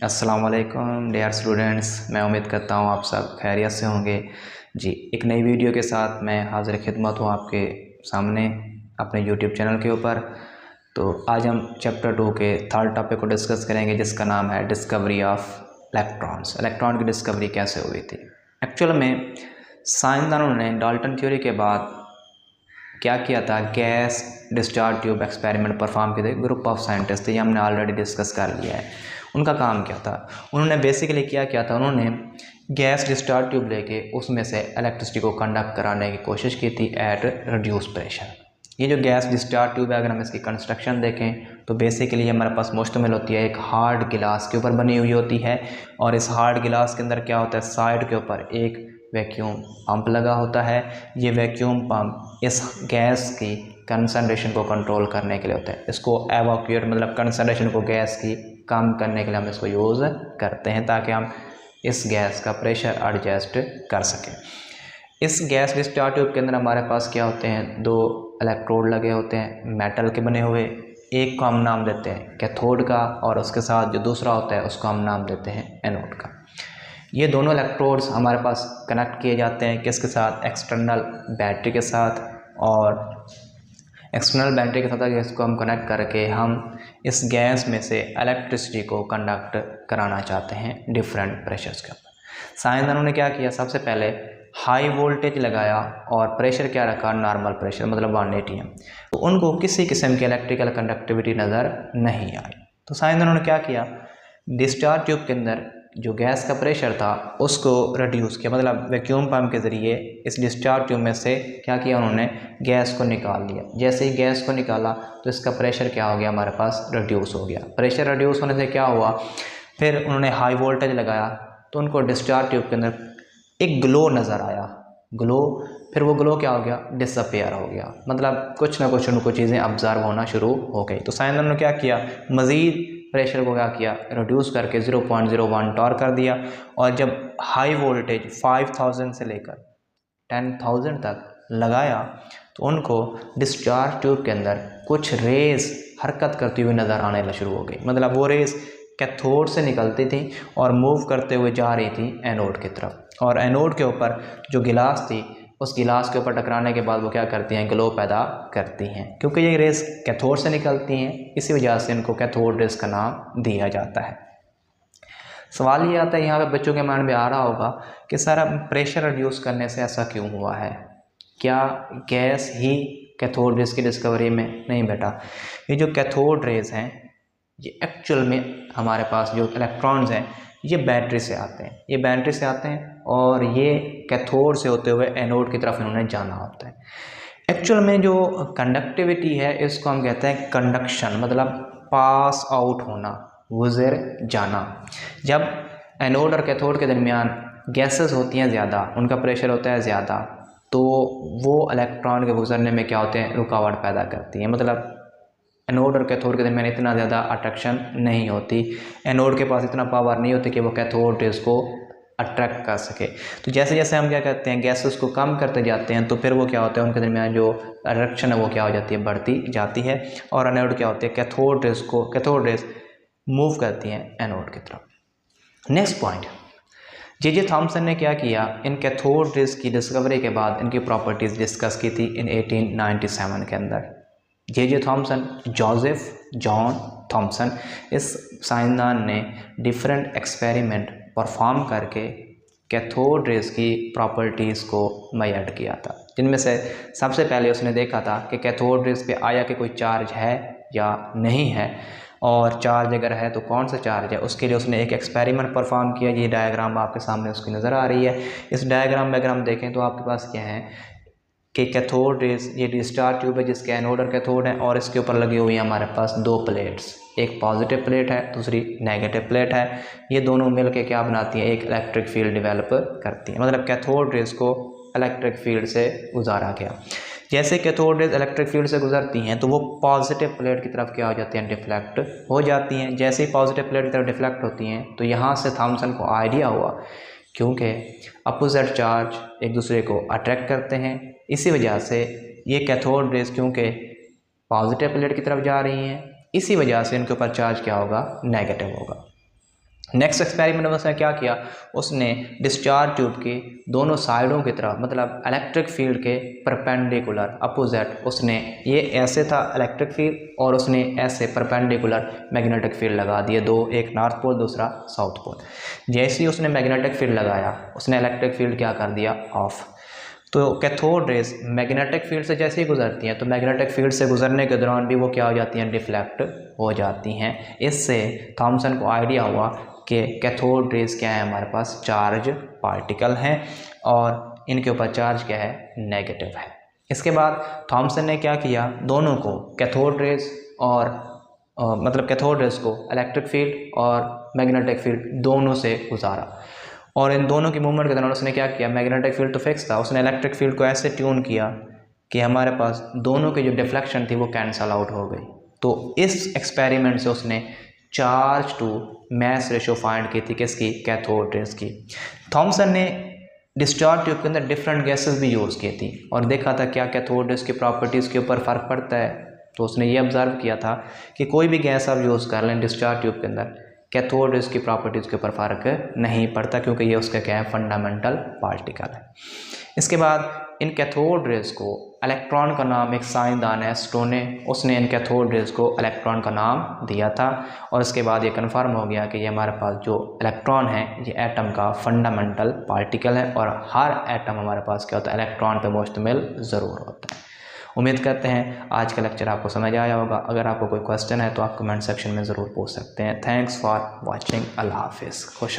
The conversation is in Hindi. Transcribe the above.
अस्सलाम वालेकुम डियर स्टूडेंट्स, मैं उम्मीद करता हूँ आप सब खैरियत से होंगे। जी, एक नई वीडियो के साथ मैं हाज़िर खिदमत हूँ आपके सामने अपने यूट्यूब चैनल के ऊपर। तो आज हम चैप्टर 2 के थर्ड टॉपिक को डिस्कस करेंगे, जिसका नाम है डिस्कवरी ऑफ इलेक्ट्रॉन्स। इलेक्ट्रॉन की डिस्कवरी कैसे हुई थी। एक्चुअल में साइंसदानों ने डाल्टन थ्योरी के बाद क्या किया था, gas discharge tube experiment perform किए थे। ग्रुप ऑफ साइंटिस्ट थे, ये हमने ऑलरेडी डिस्कस कर लिया है। उनका काम क्या था, उन्होंने बेसिकली क्या किया था, उन्होंने गैस डिस्चार्ज ट्यूब लेके उसमें से इलेक्ट्रिसिटी को कंडक्ट कराने की कोशिश की थी एट रिड्यूस प्रेशर। ये जो गैस डिस्चार्ज ट्यूब है, अगर हम इसकी कंस्ट्रक्शन देखें तो बेसिकली हमारे पास मुश्तमिल होती है एक हार्ड गिलास के ऊपर बनी हुई होती है, और इस हार्ड गिलास के अंदर क्या होता है, साइड के ऊपर एक वैक्यूम पंप लगा होता है। ये वैक्यूम पंप इस गैस की कंसंट्रेशन को कंट्रोल करने के लिए होता है। इसको एवाक्यूएट मतलब कंसंट्रेशन को गैस की कम करने के लिए हम इसको यूज़ करते हैं, ताकि हम इस गैस का प्रेशर एडजस्ट कर सकें। इस गैस डिस्चार्ज ट्यूब के अंदर हमारे पास क्या होते हैं, दो इलेक्ट्रोड लगे होते हैं मेटल के बने हुए। एक को हम नाम देते हैं कैथोड का, और उसके साथ जो दूसरा होता है उसको हम नाम देते हैं एनोड का। ये दोनों इलेक्ट्रोड्स हमारे पास कनेक्ट किए जाते हैं किसके साथ, एक्सटर्नल बैटरी के साथ। और एक्सटर्नल बैटरी के साथ इसको हम कनेक्ट करके हम इस गैस में से इलेक्ट्रिसिटी को कंडक्ट कराना चाहते हैं डिफरेंट प्रेशर्स के ऊपर। साइंसदानों ने क्या किया, सबसे पहले हाई वोल्टेज लगाया और प्रेशर क्या रखा, नॉर्मल प्रेशर मतलब 1 atm। तो उनको किसी किस्म की इलेक्ट्रिकल कंडक्टिविटी नज़र नहीं आई। तो साइंसदानों ने क्या किया, डिस्चार्ज ट्यूब के अंदर जो गैस का प्रेशर था उसको रिड्यूस किया, मतलब वैक्यूम पंप के ज़रिए इस डिस्चार्ज ट्यूब में से क्या किया, उन्होंने गैस को निकाल लिया। जैसे ही गैस को निकाला तो इसका प्रेशर क्या हो गया, हमारे पास रिड्यूस हो गया। प्रेशर रिड्यूस होने से क्या हुआ, फिर उन्होंने हाई वोल्टेज लगाया तो उनको डिस्चार्ज ट्यूब के अंदर एक ग्लो नज़र आया। ग्लो, फिर वो ग्लो क्या हो गया, डिसअपेयर हो गया। मतलब कुछ ना कुछ उनको चीज़ें ऑब्जर्व होना शुरू हो गई। तो साइंसदानों ने क्या किया, मज़ीद प्रेशर को क्या किया, रिड्यूस करके 0.01 टॉर कर दिया। और जब हाई वोल्टेज 5000 से लेकर 10,000 तक लगाया तो उनको डिस्चार्ज ट्यूब के अंदर कुछ रेस हरकत करती हुई नज़र आने शुरू हो गई। मतलब वो रेस कैथोड से निकलती थी और मूव करते हुए जा रही थी एनोड की तरफ, और एनोड के ऊपर जो गिलास थी उस गिलास के ऊपर टकराने के बाद वो क्या करती हैं, ग्लो पैदा करती हैं। क्योंकि ये रेस कैथोड से निकलती हैं, इसी वजह से इनको कैथोड रेस का नाम दिया जाता है। सवाल ये आता है यहाँ पे बच्चों के माइंड में आ रहा होगा कि सर प्रेशर रिड्यूस करने से ऐसा क्यों हुआ है, क्या गैस ही कैथोड रेस की डिस्कवरी में? नहीं बेटा, ये जो कैथोड रेस हैं ये एक्चुअल में हमारे पास जो इलेक्ट्रॉन्स हैं ये बैटरी से आते हैं। ये बैटरी से आते हैं और ये कैथोड से होते हुए एनोड की तरफ इन्होंने जाना होता है। एक्चुअल में जो कंडक्टिविटी है इसको हम कहते हैं कंडक्शन, मतलब पास आउट होना, गुजर जाना। जब एनोड और कैथोड के दरमियान गैसेस होती हैं ज़्यादा, उनका प्रेशर होता है ज़्यादा, तो वो इलेक्ट्रॉन के गुजरने में क्या होते हैं, रुकावट पैदा करती हैं। मतलब एनोड और कैथोड के दरमियान इतना ज़्यादा अट्रैक्शन नहीं होती, एनोड के पास इतना पावर नहीं होती कि वो कैथोड रेस को अट्रैक्ट कर सके। तो जैसे जैसे हम क्या करते हैं, गैसेस को कम करते जाते हैं, तो फिर वो क्या होता है, उनके दरमियान जो अट्रैक्शन है वो क्या हो जाती है, बढ़ती जाती है। और एनोड क्या होती है, कैथोड रेस मूव करती हैं एनोड की तरफ। नेक्स्ट पॉइंट, जे थॉमसन ने क्या किया, इन कैथोड रेस की डिस्कवरी के बाद इनकी प्रॉपर्टीज़ डिस्कस की थी इन 1897 के अंदर। J Thomson, Joseph John Thomson, इस साइंसदान ने डिफरेंट एक्सपेरिमेंट परफॉर्म करके कैथोड रेस की प्रॉपर्टीज़ को मेजर किया था। जिनमें से सबसे पहले उसने देखा था कि कैथोड रेस पे आया कि कोई चार्ज है या नहीं है, और चार्ज अगर है तो कौन सा चार्ज है। उसके लिए उसने एक एक्सपेरिमेंट परफॉर्म किया। ये डायग्राम आपके सामने उसकी नज़र आ रही है। इस डायग्राम में अगर हम देखें तो आपके पास क्या है कि कैथोड रेस, ये डिस्चार्ज ट्यूब है जिसके एनोड और कैथोड है, और इसके ऊपर लगी हुई है हमारे पास दो प्लेट्स, एक पॉजिटिव प्लेट है, दूसरी नेगेटिव प्लेट है। ये दोनों मिलके क्या बनाती हैं, एक इलेक्ट्रिक फील्ड डेवलप करती हैं। मतलब कैथोड रेस को इलेक्ट्रिक फील्ड से गुजारा गया। जैसे कैथोड रेस इलेक्ट्रिक फील्ड से गुजरती हैं तो वो पॉजिटिव प्लेट की तरफ क्या हो जाती हैं, डिफ्लेक्ट हो जाती हैं। जैसे ही पॉजिटिव प्लेट की तरफ डिफ्लेक्ट होती हैं तो यहाँ से थॉमसन को आइडिया हुआ, क्योंकि अपोजिट चार्ज एक दूसरे को अट्रैक्ट करते हैं, इसी वजह से ये कैथोड रेस क्योंकि पॉजिटिव प्लेट की तरफ जा रही हैं, इसी वजह से इनके ऊपर चार्ज क्या होगा, नेगेटिव होगा। नेक्स्ट एक्सपेरिमेंट में उसने क्या किया, उसने डिस्चार्ज ट्यूब के दोनों साइडों की तरफ, मतलब इलेक्ट्रिक फील्ड के परपेंडिकुलर अपोजिट, उसने ये ऐसे था इलेक्ट्रिक फील्ड और उसने ऐसे परपेंडिकुलर मैग्नेटिक फील्ड लगा दिए दो, एक नॉर्थ पोल दूसरा साउथ पोल। जैसे ही उसने मैग्नेटिक फील्ड लगाया उसने इलेक्ट्रिक फील्ड क्या कर दिया, ऑफ। तो कैथोड रेज मैग्नेटिक फील्ड से जैसे ही गुजरती हैं तो मैग्नेटिक फील्ड से गुजरने के दौरान भी वो क्या हो जाती हैं, डिफ्लेक्ट हो जाती हैं। इससे थॉमसन को आइडिया हुआ कि कैथोड रेज क्या है, हमारे पास चार्ज पार्टिकल हैं और इनके ऊपर चार्ज क्या है, नेगेटिव है। इसके बाद थॉमसन ने क्या किया, दोनों को कैथोड रेज और मतलब कैथोड रेज को इलेक्ट्रिक फील्ड और मैग्नेटिक फील्ड दोनों से गुजारा और इन दोनों की मूवमेंट के दौरान उसने क्या किया, मैग्नेटिक फील्ड तो फिक्स था, उसने इलेक्ट्रिक फील्ड को ऐसे ट्यून किया कि हमारे पास दोनों की जो डिफ्लेक्शन थी वो कैंसल आउट हो गई। तो इस एक्सपेरिमेंट से उसने charge to mass ratio find की थी, किसकी, कैथोड रेज की। थॉमसन ने डिस्चार्ज ट्यूब के अंदर डिफरेंट गैसेस भी यूज़ की थी और देखा था क्या कैथोड रेज की प्रॉपर्टीज़ के ऊपर फ़र्क पड़ता है। तो उसने ये ऑब्जर्व किया था कि कोई भी गैस आप यूज़ कर लें डिस्चार्ज ट्यूब के अंदर, कैथोड रेज की प्रॉपर्टीज़ के ऊपर फ़र्क नहीं पड़ता क्योंकि ये उसका क्या है, फंडामेंटल पार्टिकल है। इसके बाद इन कैथोड रेज को इलेक्ट्रॉन का नाम एक साइंसदान है स्टोन ने, उसने इन कैथोड रेज को इलेक्ट्रॉन का नाम दिया था और इसके बाद ये कन्फर्म हो गया कि ये हमारे पास जो इलेक्ट्रॉन है ये एटम का फंडामेंटल पार्टिकल है और हर एटम हमारे पास क्या होता है, इलेक्ट्रॉन पे मुश्तमिल ज़रूर होता है। उम्मीद करते हैं आज का लेक्चर आपको समझ आया होगा। अगर आपको कोई क्वेश्चन है तो आप कमेंट सेक्शन में ज़रूर पूछ सकते हैं। Thanks for watching. अल्लाह हाफिज़। खुश